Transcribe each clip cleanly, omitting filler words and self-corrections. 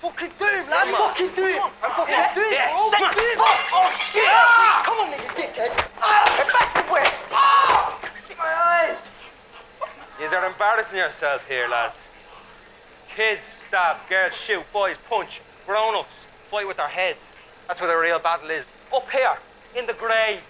Fucking do him, lad. Fucking do him. I'm fucking do him. Yeah. Oh, do him. Oh, shit. Come on, nigga, dickhead. Get back to where? My eyes. You are embarrassing yourself here, lads. Kids stab, girls shoot, boys punch, grown-ups fight with their heads. That's where the real battle is. Up here, in the grave.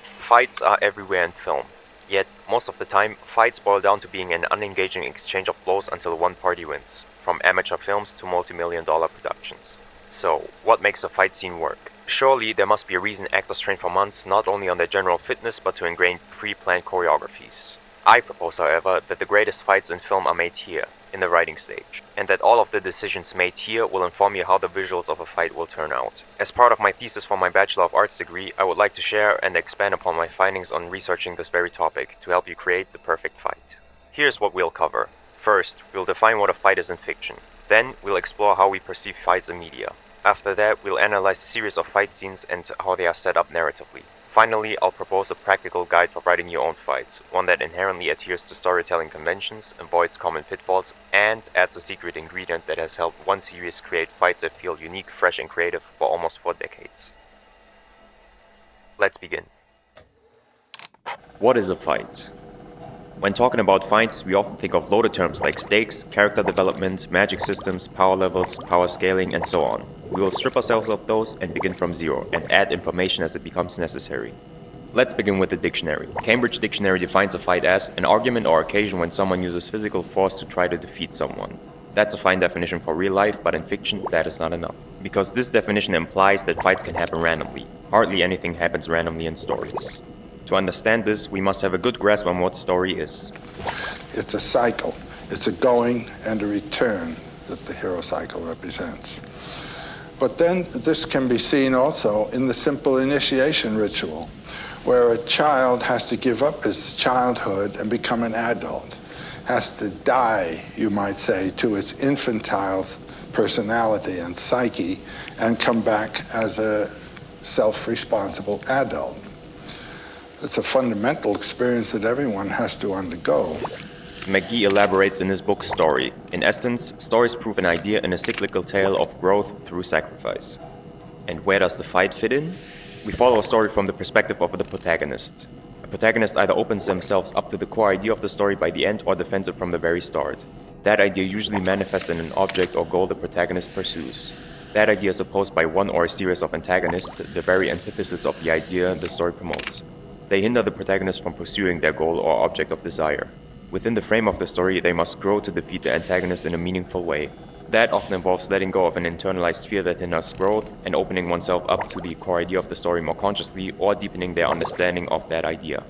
Fights are everywhere in film. Yet, most of the time, fights boil down to being an unengaging exchange of blows until one party wins, from amateur films to multi-million-dollar productions. So, what makes a fight scene work? Surely, there must be a reason actors train for months not only on their general fitness but to ingrain pre-planned choreographies. I propose, however, that the greatest fights in film are made here, in the writing stage, and that all of the decisions made here will inform you how the visuals of a fight will turn out. As part of my thesis for my Bachelor of Arts degree, I would like to share and expand upon my findings on researching this very topic to help you create the perfect fight. Here's what we'll cover. First, we'll define what a fight is in fiction. Then, we'll explore how we perceive fights in media. After that, we'll analyze a series of fight scenes and how they are set up narratively. Finally, I'll propose a practical guide for writing your own fights, one that inherently adheres to storytelling conventions, avoids common pitfalls, and adds a secret ingredient that has helped one series create fights that feel unique, fresh, and creative for almost 4 decades. Let's begin. What is a fight? When talking about fights, we often think of loaded terms like stakes, character development, magic systems, power levels, power scaling, and so on. We will strip ourselves of those and begin from zero, and add information as it becomes necessary. Let's begin with the dictionary. Cambridge Dictionary defines a fight as an argument or occasion when someone uses physical force to try to defeat someone. That's a fine definition for real life, but in fiction, that is not enough. Because this definition implies that fights can happen randomly. Hardly anything happens randomly in stories. To understand this, we must have a good grasp on what story is. It's a cycle. It's a going and a return that the hero cycle represents. But then this can be seen also in the simple initiation ritual, where a child has to give up his childhood and become an adult, has to die, you might say, to its infantile personality and psyche, and come back as a self-responsible adult. It's a fundamental experience that everyone has to undergo. McGee elaborates in his book Story. In essence, stories prove an idea in a cyclical tale of growth through sacrifice. And where does the fight fit in? We follow a story from the perspective of the protagonist. A protagonist either opens themselves up to the core idea of the story by the end or defends it from the very start. That idea usually manifests in an object or goal the protagonist pursues. That idea is opposed by one or a series of antagonists, the very antithesis of the idea the story promotes. They hinder the protagonist from pursuing their goal or object of desire. Within the frame of the story, they must grow to defeat the antagonist in a meaningful way. That often involves letting go of an internalized fear that hinders growth and opening oneself up to the core idea of the story more consciously, or deepening their understanding of that idea.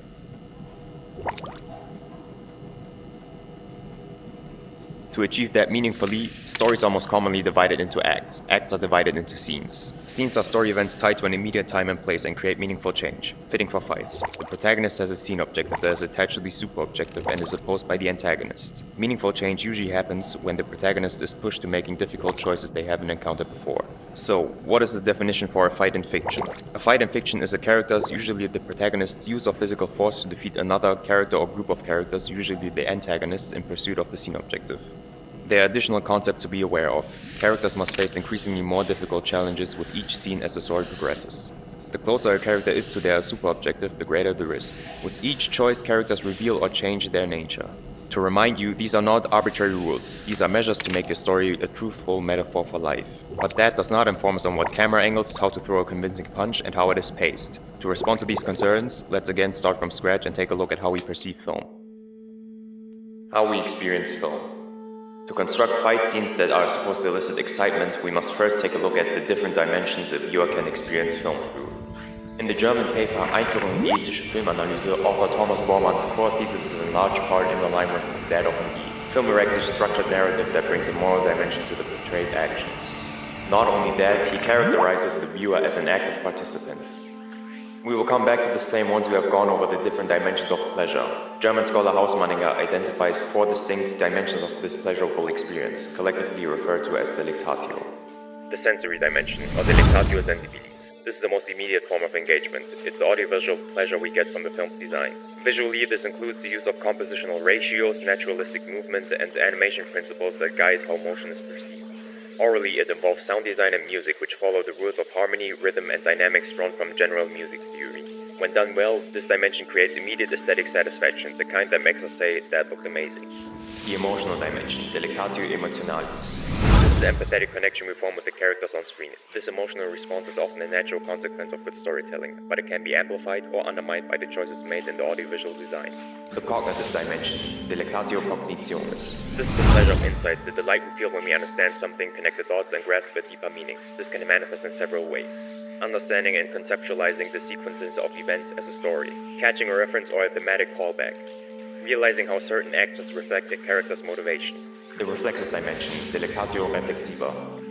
To achieve that meaningfully, stories are most commonly divided into acts. Acts are divided into scenes. Scenes are story events tied to an immediate time and place and create meaningful change, fitting for fights. The protagonist has a scene objective that is attached to the super objective and is opposed by the antagonist. Meaningful change usually happens when the protagonist is pushed to making difficult choices they haven't encountered before. So, what is the definition for a fight in fiction? A fight in fiction is a character's, usually the protagonist's, use of physical force to defeat another character or group of characters, usually the antagonists, in pursuit of the scene objective. There are additional concepts to be aware of. Characters must face increasingly more difficult challenges with each scene as the story progresses. The closer a character is to their super objective, the greater the risk. With each choice, characters reveal or change their nature. To remind you, these are not arbitrary rules. These are measures to make your story a truthful metaphor for life. But that does not inform us on what camera angles, how to throw a convincing punch, and how it is paced. To respond to these concerns, let's again start from scratch and take a look at how we perceive film. How we experience film. To construct fight scenes that are supposed to elicit excitement, we must first take a look at the different dimensions a viewer can experience film through. In the German paper Einführung in die ethische Filmanalyse, author Thomas Bormann's core thesis is in large part in alignment with that of McGee. Film erects a structured narrative that brings a moral dimension to the portrayed actions. Not only that, he characterizes the viewer as an active participant. We will come back to this claim once we have gone over the different dimensions of pleasure. German scholar Hausmanninger identifies 4 distinct dimensions of this pleasurable experience, collectively referred to as delectatio. The sensory dimension, or delectatio sensibilis. This is the most immediate form of engagement. It's the audiovisual pleasure we get from the film's design. Visually, this includes the use of compositional ratios, naturalistic movement, and animation principles that guide how motion is perceived. Orally, it involves sound design and music which follow the rules of harmony, rhythm, and dynamics drawn from general music theory. When done well, this dimension creates immediate aesthetic satisfaction, the kind that makes us say, "That looked amazing." The emotional dimension, delectatio emotionalis. This is the empathetic connection we form with the characters on screen. This emotional response is often a natural consequence of good storytelling, but it can be amplified or undermined by the choices made in the audiovisual design. The cognitive dimension, delectatio cognitionis. This is the pleasure of insight, the delight we feel when we understand something, connect the dots, and grasp a deeper meaning. This can manifest in several ways. Understanding and conceptualizing the sequences of events as a story, catching a reference or a thematic callback, realizing how certain actions reflect a character's motivation. The reflexive dimension, delectatio reflexiva.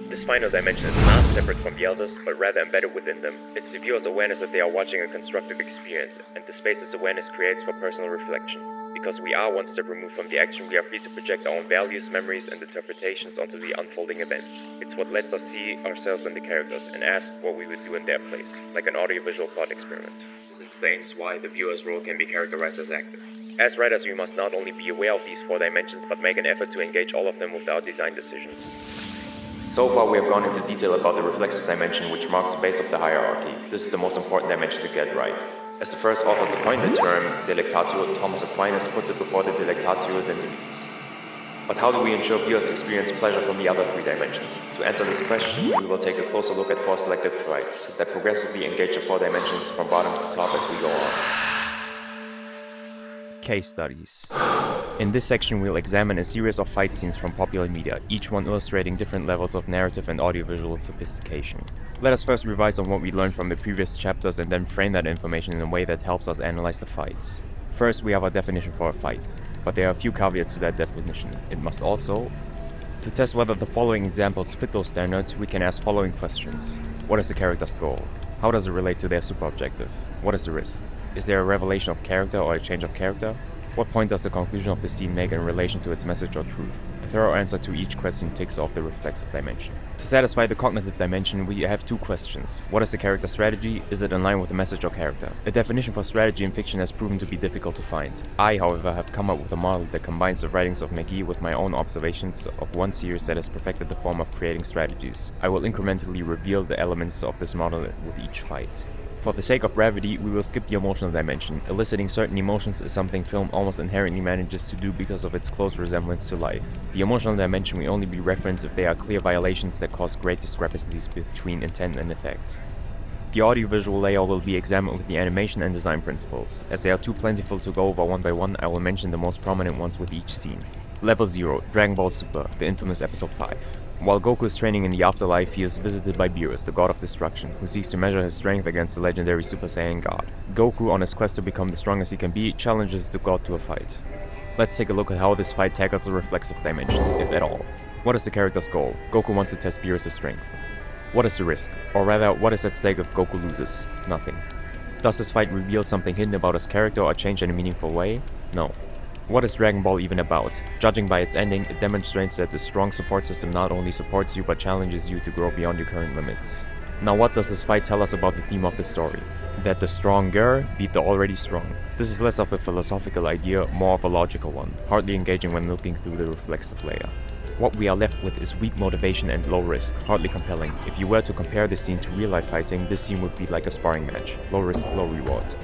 This final dimension is not separate from the others, but rather embedded within them. It's the viewer's awareness that they are watching a constructive experience, and the space this awareness creates for personal reflection. Because we are one step removed from the action, we are free to project our own values, memories, and interpretations onto the unfolding events. It's what lets us see ourselves in the characters and ask what we would do in their place, like an audiovisual thought experiment. This explains why the viewer's role can be characterized as active. As writers, we must not only be aware of these 4 dimensions, but make an effort to engage all of them with our design decisions. So far, we have gone into detail about the reflexive dimension, which marks the base of the hierarchy. This is the most important dimension to get right. As the first author to coin the term delectatio, Thomas Aquinas puts it before the delectatio sentimentis. But how do we ensure viewers experience pleasure from the other 3 dimensions? To answer this question, we will take a closer look at 4 selected fights that progressively engage the 4 dimensions from bottom to top as we go on. Case studies. In this section, we'll examine a series of fight scenes from popular media, each one illustrating different levels of narrative and audiovisual sophistication. Let us first revise on what we learned from the previous chapters and then frame that information in a way that helps us analyze the fights. First, we have our definition for a fight, but there are a few caveats to that definition. It must also... To test whether the following examples fit those standards, we can ask following questions. What is the character's goal? How does it relate to their super objective? What is the risk? Is there a revelation of character or a change of character? What point does the conclusion of the scene make in relation to its message or truth? A thorough answer to each question ticks off the reflexive dimension. To satisfy the cognitive dimension, we have 2 questions. What is the character's strategy? Is it in line with the message or character? A definition for strategy in fiction has proven to be difficult to find. I, however, have come up with a model that combines the writings of McGee with my own observations of one series that has perfected the form of creating strategies. I will incrementally reveal the elements of this model with each fight. For the sake of brevity, we will skip the emotional dimension. Eliciting certain emotions is something film almost inherently manages to do because of its close resemblance to life. The emotional dimension will only be referenced if there are clear violations that cause great discrepancies between intent and effect. The audiovisual layer will be examined with the animation and design principles. As they are too plentiful to go over one by one, I will mention the most prominent ones with each scene. Level 0, Dragonball Super, the infamous episode 5. While Goku is training in the afterlife, he is visited by Beerus, the god of destruction, who seeks to measure his strength against the legendary Super Saiyan god. Goku, on his quest to become the strongest he can be, challenges the god to a fight. Let's take a look at how this fight tackles the reflexive dimension, if at all. What is the character's goal? Goku wants to test Beerus' strength. What is the risk? Or rather, what is at stake if Goku loses? Nothing. Does this fight reveal something hidden about his character or change in a meaningful way? No. What is Dragon Ball even about? Judging by its ending, it demonstrates that the strong support system not only supports you but challenges you to grow beyond your current limits. Now what does this fight tell us about the theme of the story? That the stronger beat the already strong. This is less of a philosophical idea, more of a logical one, hardly engaging when looking through the reflexive layer. What we are left with is weak motivation and low risk, hardly compelling. If you were to compare this scene to real-life fighting, this scene would be like a sparring match, low risk, low reward.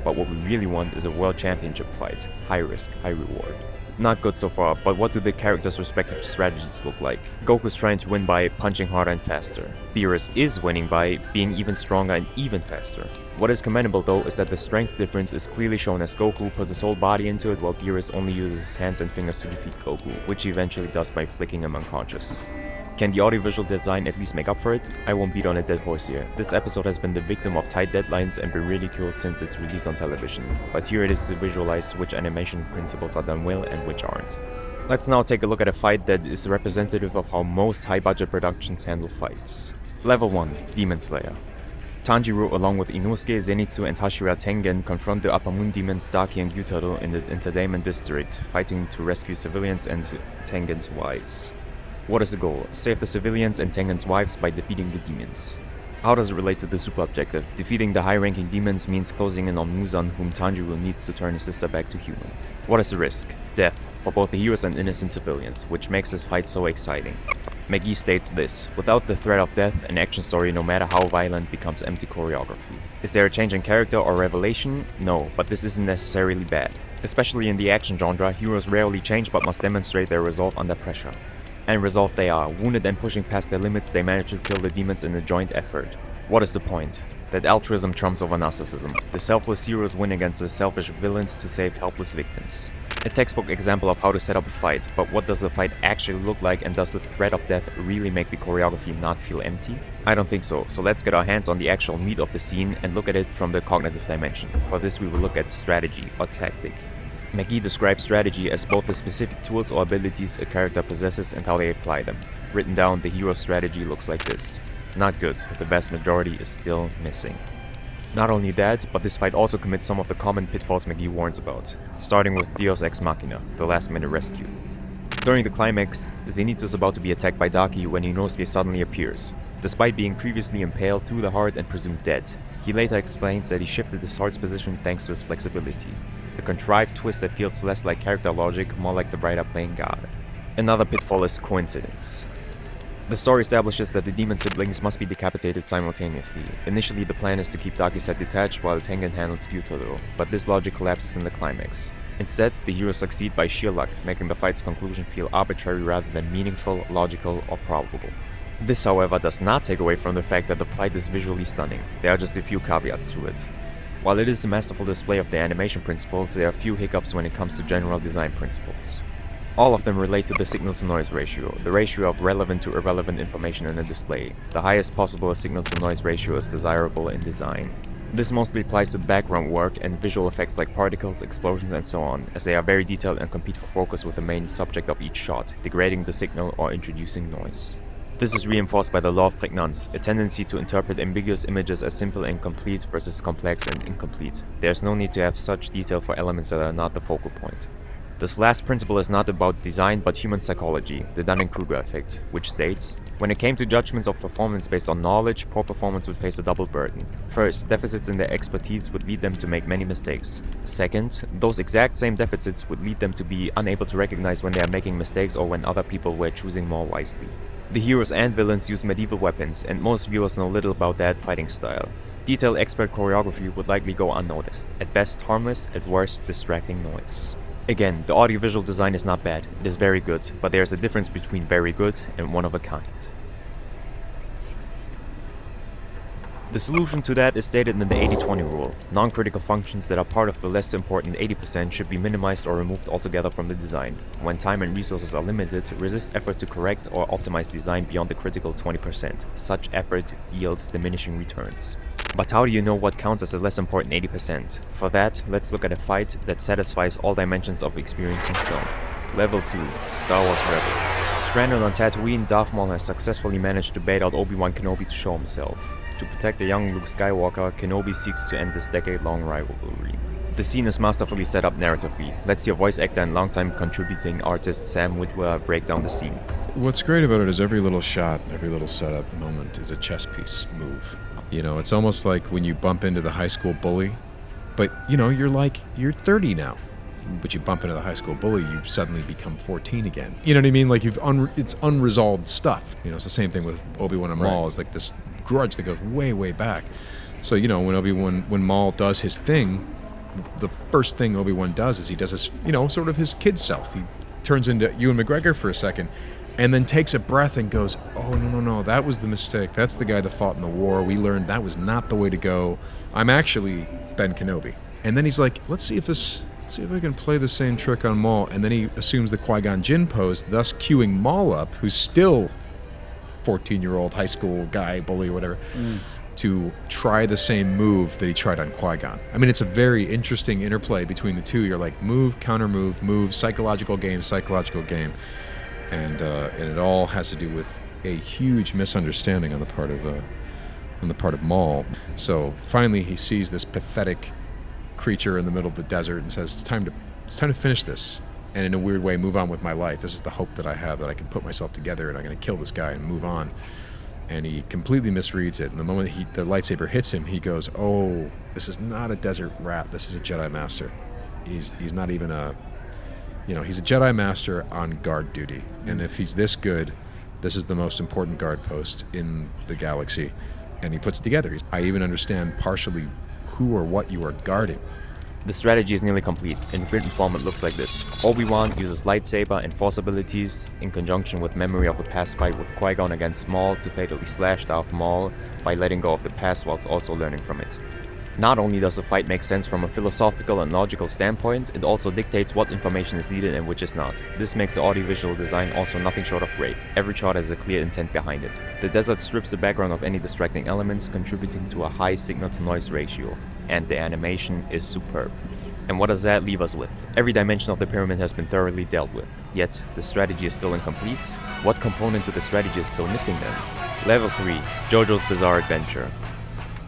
But what we really want is a world championship fight, high risk, high reward. Not good so far, but what do the characters' respective strategies look like? Goku's trying to win by punching harder and faster. Beerus is winning by being even stronger and even faster. What is commendable though is that the strength difference is clearly shown as Goku puts his whole body into it while Beerus only uses his hands and fingers to defeat Goku, which he eventually does by flicking him unconscious. Can the audiovisual design at least make up for it? I won't beat on a dead horse here. This episode has been the victim of tight deadlines and been ridiculed since its release on television, but here it is to visualize which animation principles are done well and which aren't. Let's now take a look at a fight that is representative of how most high-budget productions handle fights. Level 1, Demon Slayer. Tanjiro, along with Inosuke, Zenitsu, and Hashira Tengen, confront the Upper Moon demons Daki and Gyutaro in the Entertainment District, fighting to rescue civilians and Tengen's wives. What is the goal? Save the civilians and Tengen's wives by defeating the demons. How does it relate to the super objective? Defeating the high-ranking demons means closing in on Muzan, whom Tanjiro needs to turn his sister back to human. What is the risk? Death, for both the heroes and innocent civilians, which makes this fight so exciting. McGee states this: without the threat of death, an action story, no matter how violent, becomes empty choreography. Is there a change in character or revelation? No, but this isn't necessarily bad. Especially in the action genre, heroes rarely change but must demonstrate their resolve under pressure. And resolved they are. Wounded and pushing past their limits, they manage to kill the demons in a joint effort. What is the point? That altruism trumps over narcissism. The selfless heroes win against the selfish villains to save helpless victims. A textbook example of how to set up a fight, but what does the fight actually look like, and does the threat of death really make the choreography not feel empty? I don't think so, so let's get our hands on the actual meat of the scene and look at it from the cognitive dimension. For this we will look at strategy, or tactic. McGee describes strategy as both the specific tools or abilities a character possesses and how they apply them. Written down, the hero's strategy looks like this. Not good, the vast majority is still missing. Not only that, but this fight also commits some of the common pitfalls McGee warns about, starting with Deus Ex Machina, the last-minute rescue. During the climax, Zenitsu is about to be attacked by Daki when Inosuke suddenly appears, despite being previously impaled through the heart and presumed dead. He later explains that he shifted his heart's position thanks to his flexibility, a contrived twist that feels less like character logic, more like the writer playing God. Another pitfall is coincidence. The story establishes that the demon siblings must be decapitated simultaneously. Initially, the plan is to keep Daki's head detached while Tengen handles Gyutaro, but this logic collapses in the climax. Instead, the heroes succeed by sheer luck, making the fight's conclusion feel arbitrary rather than meaningful, logical, or probable. This, however, does not take away from the fact that the fight is visually stunning. There are just a few caveats to it. While it is a masterful display of the animation principles, there are a few hiccups when it comes to general design principles. All of them relate to the signal-to-noise ratio, the ratio of relevant to irrelevant information in a display. The highest possible signal-to-noise ratio is desirable in design. This mostly applies to background work and visual effects like particles, explosions, and so on, as they are very detailed and compete for focus with the main subject of each shot, degrading the signal or introducing noise. This is reinforced by the law of prégnance, a tendency to interpret ambiguous images as simple and complete versus complex and incomplete. There's no need to have such detail for elements that are not the focal point. This last principle is not about design but human psychology, the Dunning-Kruger effect, which states, when it came to judgments of performance based on knowledge, poor performance would face a double burden. First, deficits in their expertise would lead them to make many mistakes. Second, those exact same deficits would lead them to be unable to recognize when they are making mistakes or when other people were choosing more wisely. The heroes and villains use medieval weapons, and most viewers know little about that fighting style. Detailed expert choreography would likely go unnoticed, at best harmless, at worst distracting noise. Again, the audiovisual design is not bad, it is very good, but there is a difference between very good and one of a kind. The solution to that is stated in the 80-20 rule. Non-critical functions that are part of the less important 80% should be minimized or removed altogether from the design. When time and resources are limited, resist effort to correct or optimize design beyond the critical 20%. Such effort yields diminishing returns. But how do you know what counts as the less important 80%? For that, let's look at a fight that satisfies all dimensions of experiencing film. Level 2, Star Wars Rebels. Stranded on Tatooine, Darth Maul has successfully managed to bait out Obi-Wan Kenobi to show himself. To protect the young Luke Skywalker, Kenobi seeks to end this decade-long rivalry. The scene is masterfully set up narratively. Let's see a voice actor and longtime contributing artist Sam Witwer break down the scene. What's great about it is every little shot, every little setup moment is a chess piece move. You know, it's almost like when you bump into the high school bully, but you know, you're 30 now. But you bump into the high school bully, you suddenly become 14 again. You know what I mean? Like it's unresolved stuff. You know, it's the same thing with Obi-Wan and Maul. It's like this grudge that goes way, way back. So, you know, when Maul does his thing, the first thing Obi-Wan does is he does his, you know, sort of his kid self. He turns into Ewan McGregor for a second and then takes a breath and goes, oh, no, that was the mistake. That's the guy that fought in the war. We learned that was not the way to go. I'm actually Ben Kenobi. And then he's like, let's see if I can play the same trick on Maul. And then he assumes the Qui-Gon Jinn pose, thus cueing Maul up, who's still 14-year-old high school guy, bully, whatever, to try the same move that he tried on Qui-Gon. I mean, it's a very interesting interplay between the two. You're like, move, counter move, psychological game. And it all has to do with a huge misunderstanding on the part of Maul. So finally he sees this pathetic creature in the middle of the desert and says, it's time to finish this, and in a weird way move on with my life. This is the hope that I have, that I can put myself together and I'm going to kill this guy and move on. And he completely misreads it, and the moment the lightsaber hits him, he goes, oh, this is not a desert rat, this is a Jedi Master. He's not even he's a Jedi Master on guard duty, and if he's this good, This is the most important guard post in the galaxy. And he puts it together. I even understand partially who or what you are guarding. The strategy is nearly complete. In written form it looks like this. Obi-Wan uses lightsaber and force abilities in conjunction with memory of a past fight with Qui-Gon against Maul to fatally slash Darth Maul by letting go of the past whilst also learning from it. Not only does the fight make sense from a philosophical and logical standpoint, it also dictates what information is needed and which is not. This makes the audiovisual design also nothing short of great. Every shot has a clear intent behind it. The desert strips the background of any distracting elements, contributing to a high signal-to-noise ratio, and the animation is superb. And what does that leave us with? Every dimension of the pyramid has been thoroughly dealt with, yet the strategy is still incomplete. What component to the strategy is still missing then? Level 3, JoJo's Bizarre Adventure.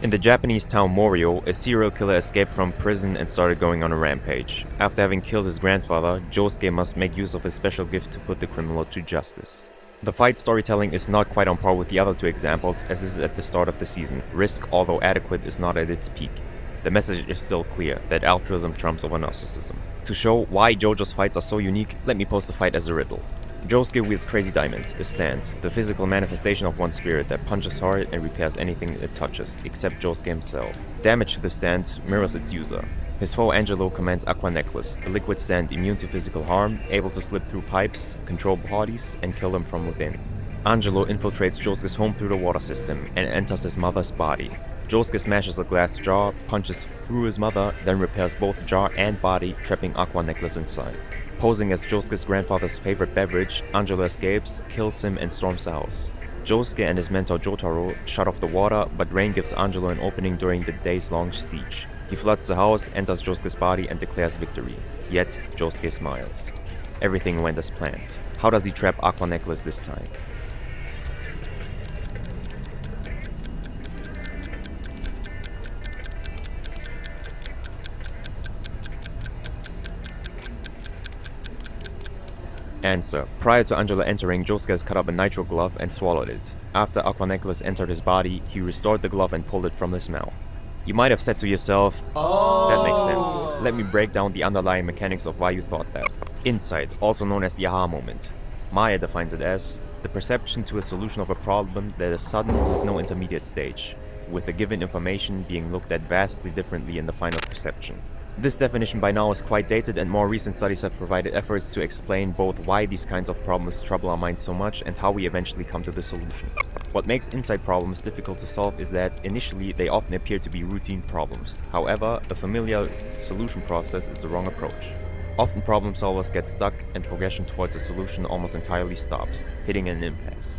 In the Japanese town Morio, a serial killer escaped from prison and started going on a rampage. After having killed his grandfather, Josuke must make use of his special gift to put the criminal to justice. The fight storytelling is not quite on par with the other two examples, as this is at the start of the season. Risk, although adequate, is not at its peak. The message is still clear, that altruism trumps over narcissism. To show why JoJo's fights are so unique, let me pose the fight as a riddle. Josuke wields Crazy Diamond, a stand, the physical manifestation of one's spirit that punches hard and repairs anything it touches, except Josuke himself. Damage to the stand mirrors its user. His foe Angelo commands Aqua Necklace, a liquid stand immune to physical harm, able to slip through pipes, control bodies, and kill them from within. Angelo infiltrates Josuke's home through the water system and enters his mother's body. Josuke smashes a glass jar, punches through his mother, then repairs both jar and body, trapping Aqua Necklace inside. Posing as Josuke's grandfather's favorite beverage, Angelo escapes, kills him, and storms the house. Josuke and his mentor Jotaro shut off the water, but rain gives Angelo an opening during the days-long siege. He floods the house, enters Josuke's body, and declares victory. Yet, Josuke smiles. Everything went as planned. How does he trap Aqua Necklace this time? Answer. Prior to Angelo entering, Josuke has cut up a nitro glove and swallowed it. After Aqua Necklace entered his body, he restored the glove and pulled it from his mouth. You might have said to yourself, that makes sense. Let me break down the underlying mechanics of why you thought that. Insight, also known as the aha moment. Maya defines it as the perception to a solution of a problem that is sudden with no intermediate stage, with the given information being looked at vastly differently in the final perception. This definition by now is quite dated, and more recent studies have provided efforts to explain both why these kinds of problems trouble our minds so much and how we eventually come to the solution. What makes insight problems difficult to solve is that initially they often appear to be routine problems. However, a familiar solution process is the wrong approach. Often problem solvers get stuck and progression towards a solution almost entirely stops, hitting an impasse.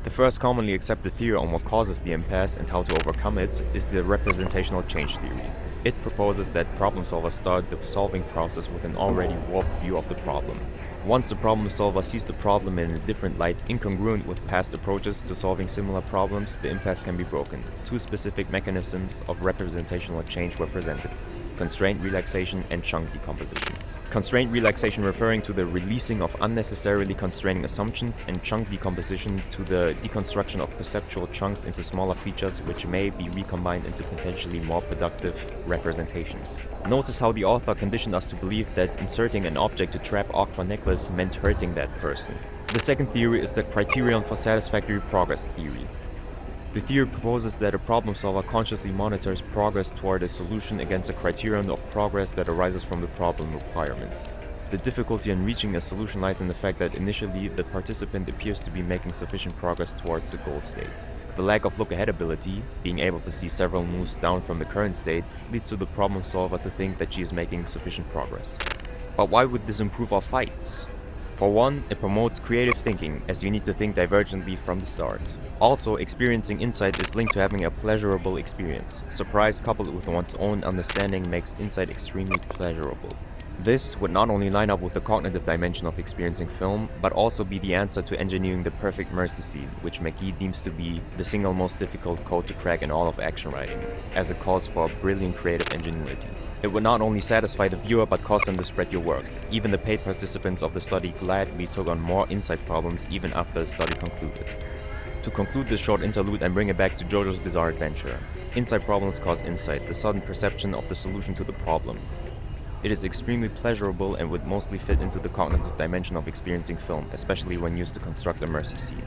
The first commonly accepted theory on what causes the impasse and how to overcome it is the representational change theory. It proposes that problem solvers start the solving process with an already warped view of the problem. Once the problem solver sees the problem in a different light, incongruent with past approaches to solving similar problems, the impasse can be broken. Two specific mechanisms of representational change were presented: constraint relaxation and chunk decomposition. Constraint relaxation referring to the releasing of unnecessarily constraining assumptions, and chunk decomposition to the deconstruction of perceptual chunks into smaller features which may be recombined into potentially more productive representations. Notice how the author conditioned us to believe that inserting an object to trap Aqua Necklace meant hurting that person. The second theory is the criterion for satisfactory progress theory. The theory proposes that a problem solver consciously monitors progress toward a solution against a criterion of progress that arises from the problem requirements. The difficulty in reaching a solution lies in the fact that initially the participant appears to be making sufficient progress towards the goal state. The lack of look-ahead ability, being able to see several moves down from the current state, leads to the problem solver to think that she is making sufficient progress. But why would this improve our fights? For one, it promotes creative thinking, as you need to think divergently from the start. Also, experiencing insight is linked to having a pleasurable experience. Surprise coupled with one's own understanding makes insight extremely pleasurable. This would not only line up with the cognitive dimension of experiencing film, but also be the answer to engineering the perfect mercy scene, which McGee deems to be the single most difficult code to crack in all of action writing, as it calls for brilliant creative ingenuity. It would not only satisfy the viewer but cause them to spread your work. Even the paid participants of the study gladly took on more insight problems even after the study concluded. To conclude this short interlude and bring it back to JoJo's Bizarre Adventure, insight problems cause insight, the sudden perception of the solution to the problem. It is extremely pleasurable and would mostly fit into the cognitive dimension of experiencing film, especially when used to construct a mercy scene.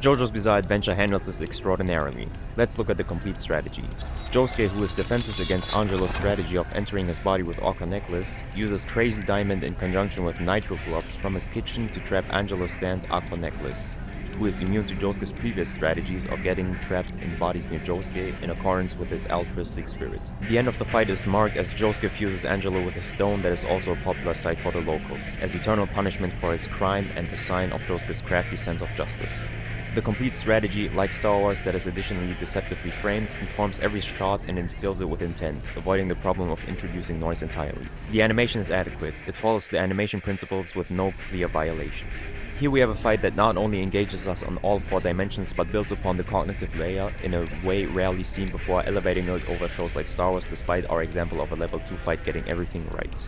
JoJo's Bizarre Adventure handles this extraordinarily. Let's look at the complete strategy. Josuke, who is defenseless against Angelo's strategy of entering his body with Orca Necklace, uses Crazy Diamond in conjunction with Nitro Gloves from his kitchen to trap Angelo's stand Aqua Necklace, who is immune to Josuke's previous strategies of getting trapped in bodies near Josuke in accordance with his altruistic spirit. The end of the fight is marked as Josuke fuses Angelo with a stone that is also a popular sight for the locals, as eternal punishment for his crime and the sign of Josuke's crafty sense of justice. The complete strategy, like Star Wars that is additionally deceptively framed, informs every shot and instills it with intent, avoiding the problem of introducing noise entirely. The animation is adequate, it follows the animation principles with no clear violations. Here we have a fight that not only engages us on all 4 dimensions but builds upon the cognitive layer in a way rarely seen before, elevating it over shows like Star Wars despite our example of a level 2 fight getting everything right.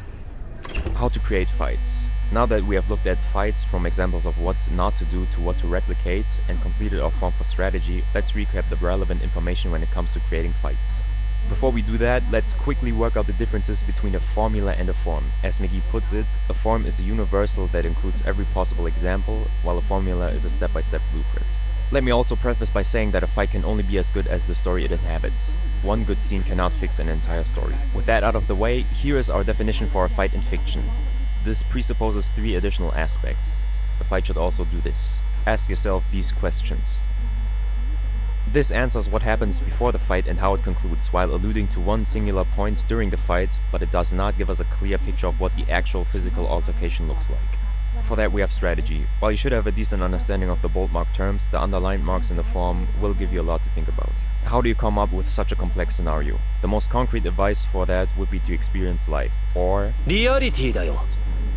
How to create fights. Now that we have looked at fights from examples of what not to do to what to replicate and completed our form for strategy, let's recap the relevant information when it comes to creating fights. Before we do that, let's quickly work out the differences between a formula and a form. As McGee puts it, a form is a universal that includes every possible example, while a formula is a step-by-step blueprint. Let me also preface by saying that a fight can only be as good as the story it inhabits. One good scene cannot fix an entire story. With that out of the way, here is our definition for a fight in fiction. This presupposes 3 additional aspects. A fight should also do this. Ask yourself these questions. This answers what happens before the fight and how it concludes, while alluding to one singular point during the fight, but it does not give us a clear picture of what the actual physical altercation looks like. For that we have strategy. While you should have a decent understanding of the bold mark terms, the underlined marks in the form will give you a lot to think about. How do you come up with such a complex scenario? The most concrete advice for that would be to experience life, or リアリティだよ。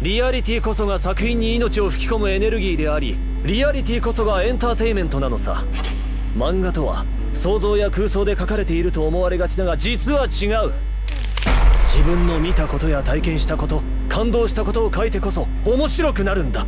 リアリティこそが作品に命を吹き込むエネルギーであり、リアリティこそがエンターテインメントなのさ。漫画とは想像や空想で書かれていると思われがちだが、実は違う。自分の見たことや体験したこと、感動したことを書いてこそ面白くなるんだ。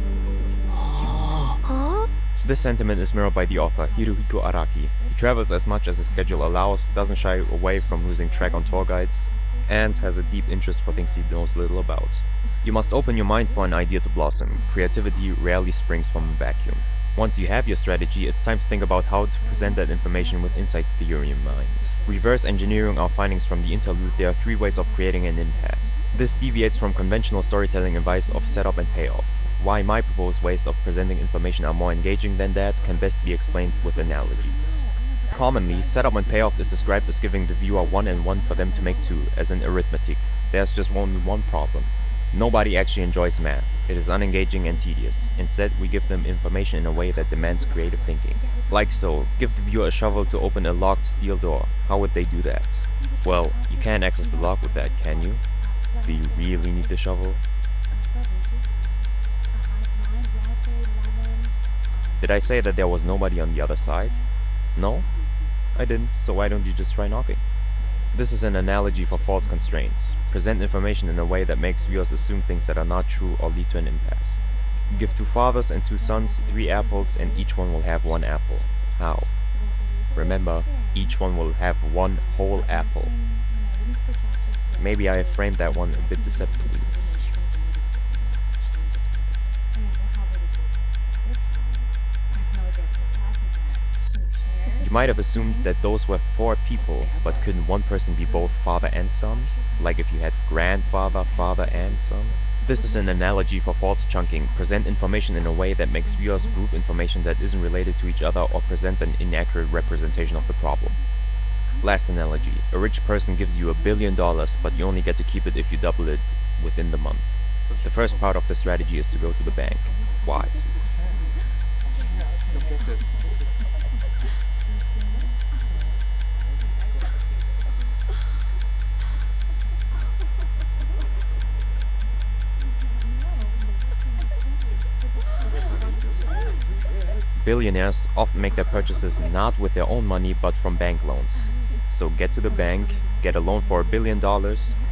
This sentiment is mirrored by the author, Hirohiko Araki. He travels as much as his schedule allows, doesn't shy away from losing track on tour guides, and has a deep interest for things he knows little about. You must open your mind for an idea to blossom. Creativity rarely springs from a vacuum. Once you have your strategy, it's time to think about how to present that information with insight to the UrhG mind. Reverse engineering our findings from the interlude, there are 3 ways of creating an impasse. This deviates from conventional storytelling advice of setup and payoff. Why my proposed ways of presenting information are more engaging than that can best be explained with analogies. Commonly, setup and payoff is described as giving the viewer 1 and 1 for them to make 2, as in arithmetic. There's just only one problem. Nobody actually enjoys math. It is unengaging and tedious. Instead, we give them information in a way that demands creative thinking. Like so, give the viewer a shovel to open a locked steel door. How would they do that? Well, you can't access the lock with that, can you? Do you really need the shovel? Did I say that there was nobody on the other side? No? I didn't, so why don't you just try knocking? This is an analogy for false constraints. Present information in a way that makes viewers assume things that are not true or lead to an impasse. Give 2 fathers and 2 sons 3 apples and each one will have 1 apple. How? Remember, each one will have 1 whole apple. Maybe I have framed that one a bit deceptively. You might have assumed that those were 4 people, but couldn't one person be both father and son? Like if you had grandfather, father and son? This is an analogy for false chunking. Present information in a way that makes viewers group information that isn't related to each other or presents an inaccurate representation of the problem. Last analogy. A rich person gives you $1 billion, but you only get to keep it if you double it within the month. The first part of the strategy is to go to the bank. Why? Billionaires often make their purchases not with their own money but from bank loans. So get to the bank, get a loan for $1 billion,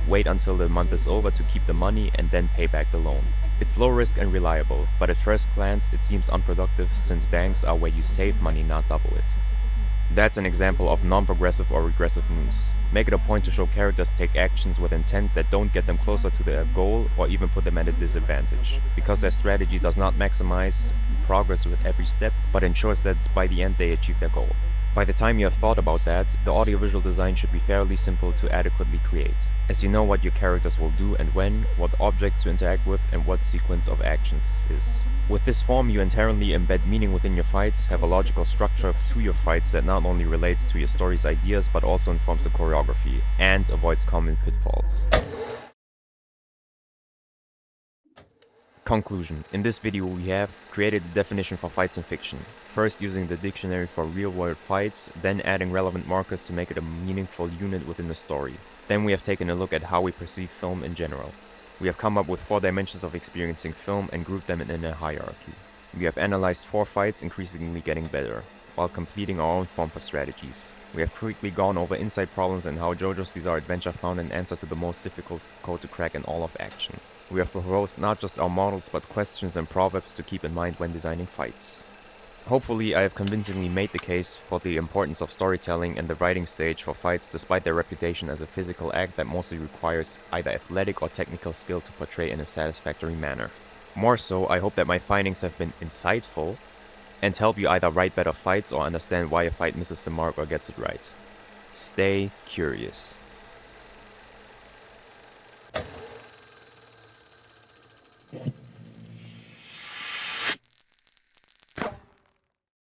wait until the month is over to keep the money and then pay back the loan. It's low risk and reliable, but at first glance it seems unproductive since banks are where you save money, not double it. That's an example of non-progressive or regressive moves. Make it a point to show characters take actions with intent that don't get them closer to their goal or even put them at a disadvantage, because their strategy does not maximize progress with every step, but ensures that by the end they achieve their goal. By the time you have thought about that, the audiovisual design should be fairly simple to adequately create, as you know what your characters will do and when, what objects to interact with, and what sequence of actions is. With this form, you inherently embed meaning within your fights, have a logical structure to your fights that not only relates to your story's ideas but also informs the choreography, and avoids common pitfalls. Conclusion. In this video we have created the definition for fights in fiction, first using the dictionary for real-world fights, then adding relevant markers to make it a meaningful unit within the story. Then we have taken a look at how we perceive film in general. We have come up with 4 dimensions of experiencing film and grouped them in a hierarchy. We have analyzed 4 fights, increasingly getting better, while completing our own form for strategies. We have quickly gone over insight problems and how JoJo's Bizarre Adventure found an answer to the most difficult code to crack in all of action. We have proposed not just our models but questions and proverbs to keep in mind when designing fights. Hopefully I have convincingly made the case for the importance of storytelling and the writing stage for fights despite their reputation as a physical act that mostly requires either athletic or technical skill to portray in a satisfactory manner. More so, I hope that my findings have been insightful and help you either write better fights or understand why a fight misses the mark or gets it right. Stay curious. Yeah.